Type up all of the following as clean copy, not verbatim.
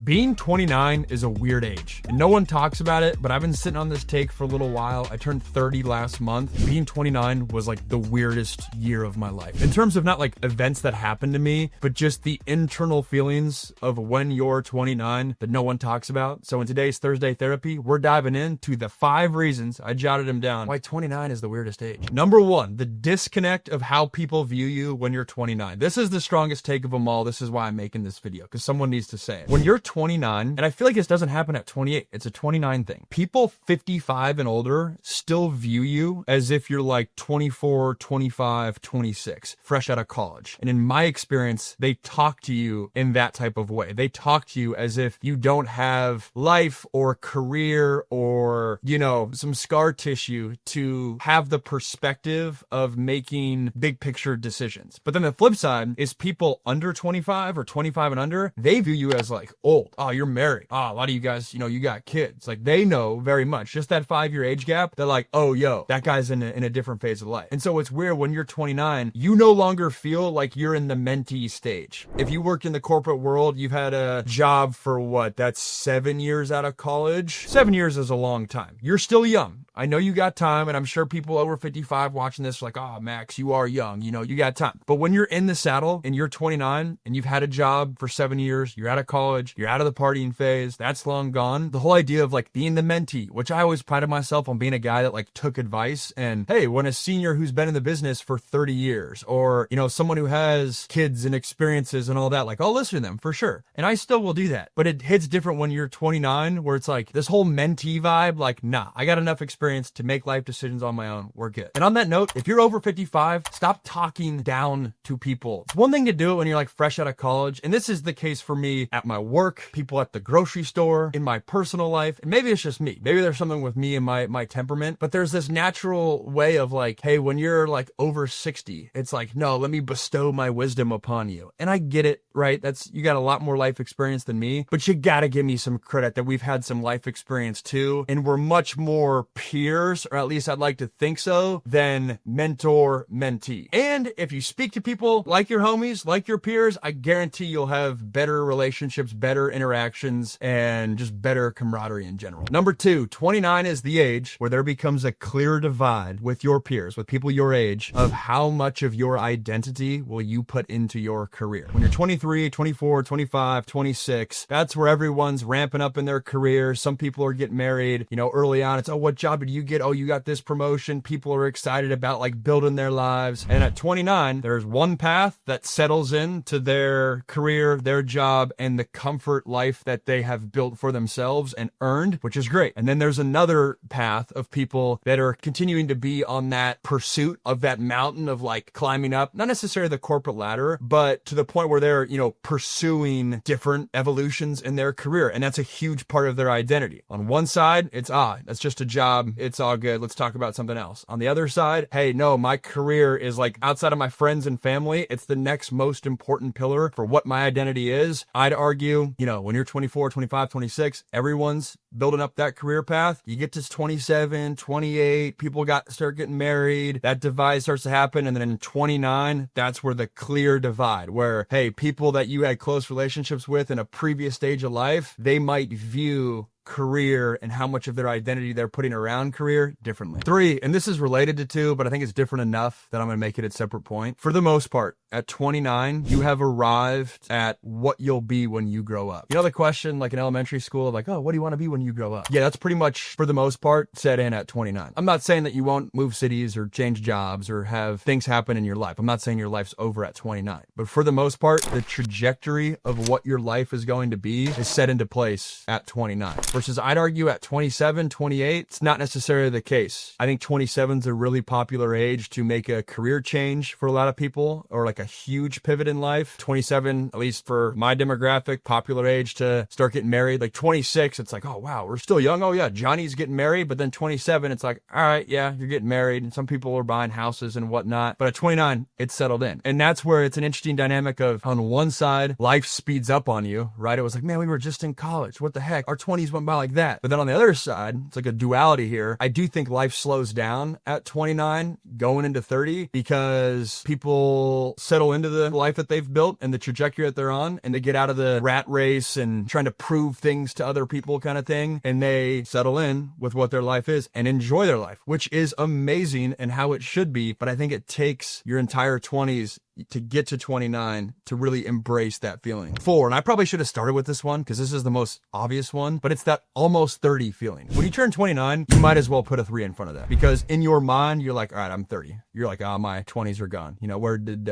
Being 29 is a weird age, and no one talks about it, but I've been sitting on this take for a little while. I turned 30 last month. Being 29 was like the weirdest year of my life. In terms of not like events that happened to me, but just the internal feelings of when you're 29 that no one talks about. So in today's Thursday Therapy, we're diving into the 5 reasons, I jotted them down, why 29 is the weirdest age. Number 1, the disconnect of how people view you when you're 29. This is the strongest take of them all. This is why I'm making this video, because someone needs to say it. When you're 29, and I feel like this doesn't happen at 28, it's a 29 thing. People 55 and older still view you as if you're like 24, 25, 26, fresh out of college. And in my experience, they talk to you in that type of way. They talk to you as if you don't have life or career or, you know, some scar tissue to have the perspective of making big picture decisions. But then the flip side is people under 25 or 25 and under, they view you as like old. Oh, you're married. Oh, a lot of you guys, you know, you got kids. Like they know very much, just that 5-year age gap. They're like, oh, yo, that guy's in a different phase of life. And so it's weird when you're 29, you no longer feel like you're in the mentee stage. If you worked in the corporate world, you've had a job for what? That's 7 years out of college. 7 years is a long time. You're still young. I know you got time, and I'm sure people over 55 watching this are like, oh, Max, you are young. You know, you got time. But when you're in the saddle and you're 29 and you've had a job for 7 years, you're out of college, you're out of the partying phase, that's long gone. The whole idea of like being the mentee, which I always prided myself on being a guy that like took advice. And hey, when a senior who's been in the business for 30 years or, you know, someone who has kids and experiences and all that, like I'll listen to them for sure. And I still will do that. But it hits different when you're 29, where it's like this whole mentee vibe, like, nah, I got enough experience to make life decisions on my own. We're good. And on that note, if you're over 55, stop talking down to people. It's one thing to do it when you're like fresh out of college. And this is the case for me at my work, people at the grocery store, in my personal life. And maybe it's just me. Maybe there's something with me and my temperament, but there's this natural way of like, hey, when you're like over 60, it's like, no, let me bestow my wisdom upon you. And I get it, right? You got a lot more life experience than me, but you gotta give me some credit that we've had some life experience too. And we're much more peers, or at least I'd like to think so, than mentor mentee. And if you speak to people like your homies, like your peers, I guarantee you'll have better relationships, better interactions, and just better camaraderie in general. Number 2, 29 is the age where there becomes a clear divide with your peers, with people your age, of how much of your identity will you put into your career. When you're 23, 24, 25, 26, that's where everyone's ramping up in their career. Some people are getting married, you know, early on. It's, oh, what job did you get? Oh, you got this promotion. People are excited about like building their lives. And at 29, there's one path that settles into their career, their job, and the comfort life that they have built for themselves and earned, which is great. And then there's another path of people that are continuing to be on that pursuit of that mountain of like climbing up, not necessarily the corporate ladder, but to the point where they're, you know, pursuing different evolutions in their career. And that's a huge part of their identity. On one side, it's, that's just a job. It's all good. Let's talk about something else. On the other side, hey, no, my career is like outside of my friends and family. It's the next most important pillar for what my identity is. I'd argue, you know, when you're 24, 25, 26, everyone's building up that career path. You get to 27, 28, people start getting married. That divide starts to happen. And then in 29, that's where the clear divide, where, hey, people that you had close relationships with in a previous stage of life, they might view career and how much of their identity they're putting around career differently. 3, and this is related to 2, but I think it's different enough that I'm going to make it a separate point. For the most part, at 29, you have arrived at what you'll be when you grow up. You know the question like in elementary school of like, oh, what do you want to be when you grow up? Yeah, that's pretty much for the most part set in at 29. I'm not saying that you won't move cities or change jobs or have things happen in your life. I'm not saying your life's over at 29, but for the most part, the trajectory of what your life is going to be is set into place at 29. Versus I'd argue at 27, 28, it's not necessarily the case. I think 27 is a really popular age to make a career change for a lot of people, or like a huge pivot in life. 27, at least for my demographic, popular age to start getting married. Like 26, it's like, oh wow, we're still young. Oh yeah, Johnny's getting married. But then 27, it's like, all right, yeah, you're getting married. And some people are buying houses and whatnot. But at 29, it's settled in. And that's where it's an interesting dynamic of, on one side, life speeds up on you, right? It was like, man, we were just in college. What the heck? Our 20s went went by like that. But then on the other side, it's like a duality here. I do think life slows down at 29 going into 30 because people settle into the life that they've built and the trajectory that they're on, and they get out of the rat race and trying to prove things to other people kind of thing, and they settle in with what their life is and enjoy their life, which is amazing and how it should be. But I think it takes your entire 20s to get to 29 to really embrace that feeling. 4, and I probably should have started with this one because this is the most obvious one, but it's that almost 30 feeling. When you turn 29, you might as well put a 3 in front of that, because in your mind, you're like, all right, I'm 30. You're like, oh, my 20s are gone. You know, where did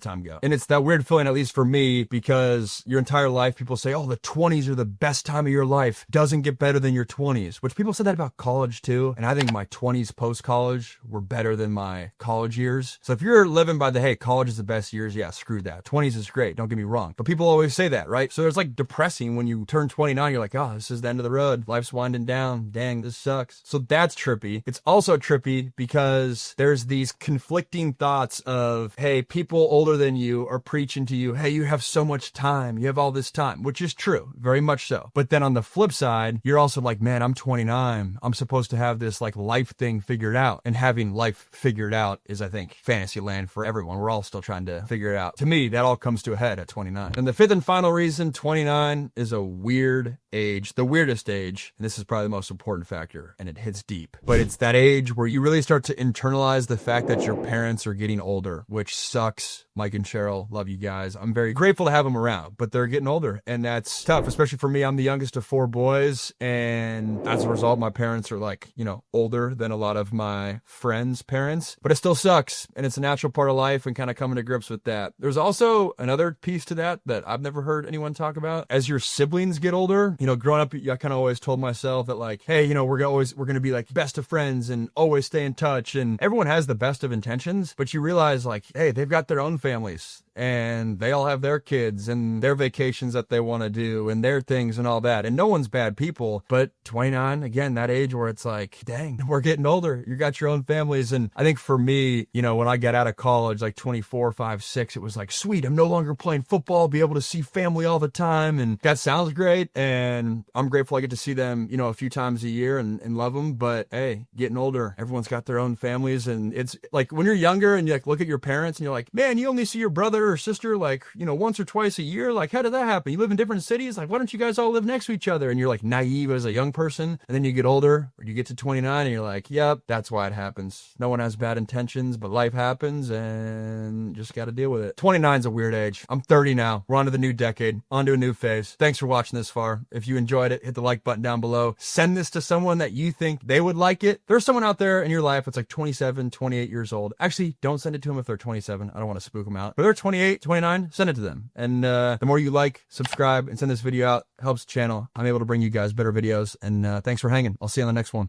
time go? And it's that weird feeling, at least for me, because your entire life, people say, oh, the 20s are the best time of your life. Doesn't get better than your 20s, which people said that about college too. And I think my 20s post-college were better than my college years. So if you're living by the, hey, college is the best years, yeah, screw that. 20s is great, don't get me wrong. But people always say that, right? So it's like depressing when you turn 29, you're like, oh, this is the end of the road. Life's winding down. Dang, this sucks. So that's trippy. It's also trippy because there's these conflicting thoughts of, hey, people older than you are preaching to you, hey, you have so much time. You have all this time, which is true, very much so. But then on the flip side, you're also like, man, I'm 29. I'm supposed to have this like life thing figured out. And having life figured out is, I think, fantasy land for everyone. We're all still trying to figure it out. To me, that all comes to a head at 29. And the 5th and final reason, 29 is a weird age, the weirdest age. And this is probably the most important factor, and it hits deep. But it's that age where you really start to internalize the fact that your parents are getting older, which sucks. Mike and Cheryl, love you guys. I'm very grateful to have them around, but they're getting older, and that's tough, especially for me. I'm the youngest of 4 boys, and as a result, my parents are like, you know, older than a lot of my friends' parents, but it still sucks, and it's a natural part of life, and kind of coming to grips with that. There's also another piece to that I've never heard anyone talk about. As your siblings get older, you know, growing up, I kind of always told myself that like, hey, you know, we're going to be like best of friends and always stay in touch, and everyone has the best of intentions, but you realize like, hey, they've got their own families, and they all have their kids and their vacations that they want to do and their things and all that. And no one's bad people, but 29, again, that age where it's like, dang, we're getting older. You got your own families. And I think for me, you know, when I got out of college, like 24, 5, 6, it was like, sweet, I'm no longer playing football, be able to see family all the time. And that sounds great. And I'm grateful I get to see them, you know, a few times a year and love them. But hey, getting older, everyone's got their own families. And it's like when you're younger and you like look at your parents and you're like, man, you only see your brother or sister like, you know, once or twice a year. Like, how did that happen? You live in different cities. Like, why don't you guys all live next to each other? And you're like naive as a young person. And then you get older, or you get to 29 and you're like, yep, that's why it happens. No one has bad intentions, but life happens and just got to deal with it. 29 is a weird age. I'm 30 now. We're on to the new decade, on to a new phase. Thanks for watching this far. If you enjoyed it, hit the like button down below. Send this to someone that you think they would like it. There's someone out there in your life that's like 27, 28 years old. Actually, don't send it to them if they're 27. I don't want to spook them out. But they're 28, 29, send it to them. And the more you like, subscribe, and send this video out, helps the channel. I'm able to bring you guys better videos. And thanks for hanging. I'll see you on the next one.